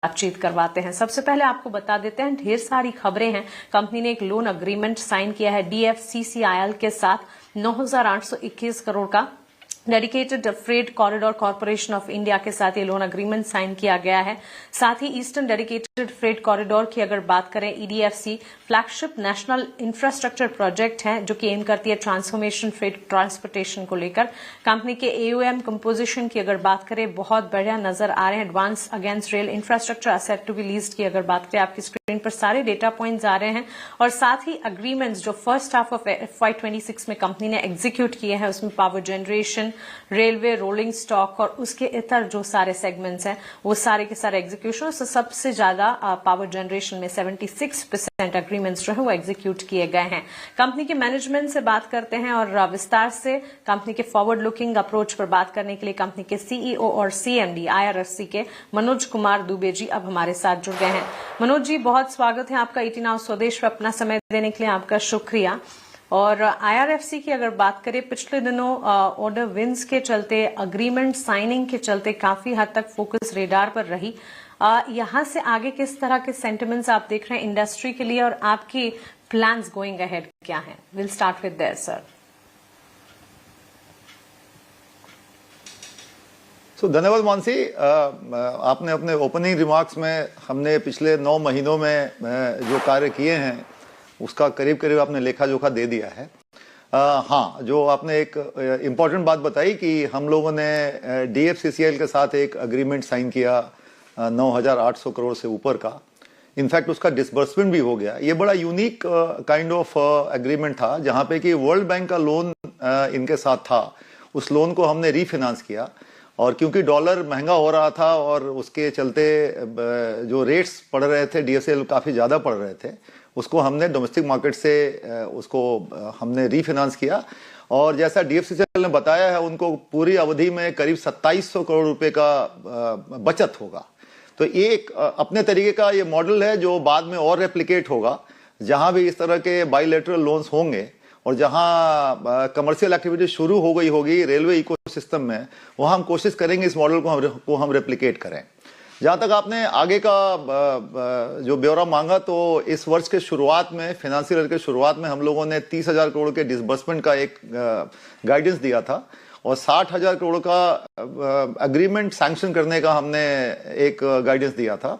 बातचीत करवाते हैं। सबसे पहले आपको बता देते हैं, ढेर सारी खबरें हैं। कंपनी ने एक लोन अग्रीमेंट साइन किया है DFCCIL के साथ 9,821 करोड़ का। Dedicated freight corridor corporation of India के साथ ये लोन अग्रीमेंट साइन किया गया है। साथ ही ईस्टर्न डेडिकेटेड फ्रेट कॉरिडोर की अगर बात करें, EDFC flagship national infrastructure project है जो कि एम करती है ट्रांसफॉर्मेशन फ्रेट ट्रांसपोर्टेशन को लेकर। कंपनी के AUM कंपोजिशन की अगर बात करें, बहुत बढ़िया नजर आ रहे हैं। Advance against rail infrastructure asset to be leased की अगर बात करें, आपकी स्क्रीन पर सारे डेटा पॉइंट्स आ रहे हैं। और साथ ही अग्रीमेंट्स जो फर्स्ट हाफ ऑफ FY26 में कंपनी ने एग्जीक्यूट किए हैं, उसमें power generation, railway, rolling stock और उसके इतर जो सारे सेगमेंट्स हैं वो सारे के सारे एग्जीक्यूशन। सबसे ज्यादा पावर जनरेशन में 76% अग्रीमेंट्स जो है वो एग्जीक्यूट किए गए हैं। कंपनी के मैनेजमेंट से बात करते हैं और विस्तार से कंपनी के फॉरवर्ड लुकिंग अप्रोच पर बात करने के लिए कंपनी के CEO और CMD IRFC के मनोज कुमार दुबे जी अब हमारे साथ जुड़ गए हैं। मनोज जी, बहुत स्वागत है आपका ET Now स्वदेश पर अपना समय देने के लिए आपका शुक्रिया। और IRFC की अगर बात करें, पिछले दिनों ऑर्डर विंस के चलते, अग्रीमेंट साइनिंग के चलते काफी हद तक फोकस रेडार पर रही। यहां से आगे किस तरह के सेंटिमेंट्स आप देख रहे हैं इंडस्ट्री के लिए और आपकी प्लान्स गोइंग अहेड क्या हैं? Will start with their sir. धन्यवाद मानसी। आपने अपने ओपनिंग रिमार्क्स में हमने पिछले 9 महीनों में जो कार्य किए हैं उसका करीब करीब आपने लेखा जोखा दे दिया है। हाँ, जो आपने एक इम्पॉर्टेंट बात बताई कि हम लोगों ने DFCCIL के साथ एक अग्रीमेंट साइन किया 9,800 करोड़ से ऊपर का। इनफैक्ट उसका डिसबर्समेंट भी हो गया। ये बड़ा यूनिक काइंड ऑफ एग्रीमेंट था जहाँ पे कि वर्ल्ड बैंक का लोन इनके साथ था। उस लोन को हमने रीफाइनेंस किया और क्योंकि डॉलर महंगा हो रहा था और उसके चलते जो रेट्स पड़ रहे थे DFCCIL काफ़ी ज़्यादा पड़ रहे थे, उसको हमने डोमेस्टिक मार्केट से उसको हमने रीफाइनेंस किया। और जैसा DFCCIL ने बताया है, उनको पूरी अवधि में करीब 2700 करोड़ रुपए का बचत होगा। तो ये एक अपने तरीके का ये मॉडल है जो बाद में और रेप्लिकेट होगा। जहां भी इस तरह के बायलैटरल लोन्स होंगे और जहां कमर्शियल एक्टिविटी शुरू हो गई होगी रेलवे इकोसिस्टम में, वहां हम कोशिश करेंगे इस मॉडल को हम रेप्लिकेट करें। जहाँ तक आपने आगे का जो ब्यौरा मांगा, तो इस वर्ष के शुरुआत में, फाइनेंशियल ईयर के शुरुआत में हम लोगों ने 30,000 करोड़ के डिसबर्समेंट का एक गाइडेंस दिया था और 60,000 करोड़ का अग्रीमेंट सैंक्शन करने का हमने एक गाइडेंस दिया था।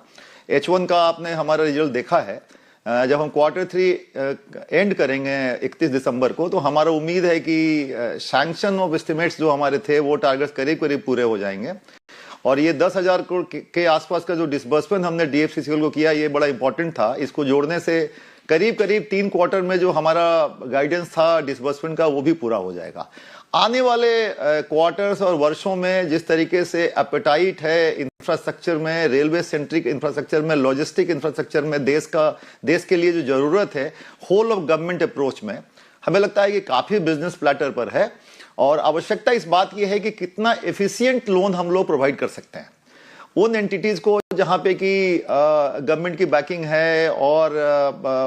H1 का आपने हमारा रिजल्ट देखा है। जब हम Q3 एंड करेंगे 31 दिसंबर को, तो हमारा उम्मीद है कि सैंक्शन ऑफ एस्टिमेट्स जो हमारे थे वो टारगेट्स करीब करीब पूरे हो जाएंगे। और ये 10,000 करोड़ के आसपास का जो डिसबर्समेंट हमने DFCCIL को किया, ये बड़ा इंपॉर्टेंट था। इसको जोड़ने से करीब करीब 3 क्वार्टर में जो हमारा गाइडेंस था डिसबर्समेंट का, वो भी पूरा हो जाएगा। आने वाले क्वार्टर्स और वर्षों में जिस तरीके से एपेटाइट है इंफ्रास्ट्रक्चर में, रेलवे सेंट्रिक इंफ्रास्ट्रक्चर में, लॉजिस्टिक इंफ्रास्ट्रक्चर में देश के लिए जो जरूरत है होल ऑफ गवर्नमेंट अप्रोच में, हमें लगता है कि काफी बिजनेस प्लेटर पर है। और आवश्यकता इस बात की है कि कितना एफिशिएंट लोन हम लोग प्रोवाइड कर सकते हैं उन एंटिटीज को जहां पे कि गवर्नमेंट की बैकिंग है और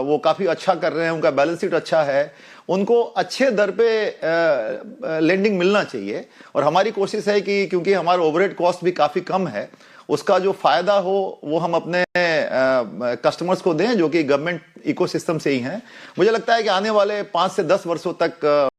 वो काफी अच्छा कर रहे हैं, उनका बैलेंस शीट अच्छा है, उनको अच्छे दर पे लेंडिंग मिलना चाहिए। और हमारी कोशिश है कि क्योंकि हमारा ओवरहेड कॉस्ट भी काफी कम है, उसका जो फायदा हो वो हम अपने कस्टमर्स को दें जो कि गवर्नमेंट इकोसिस्टम से ही हैं। मुझे लगता है कि आने वाले 5 से 10 वर्षों तक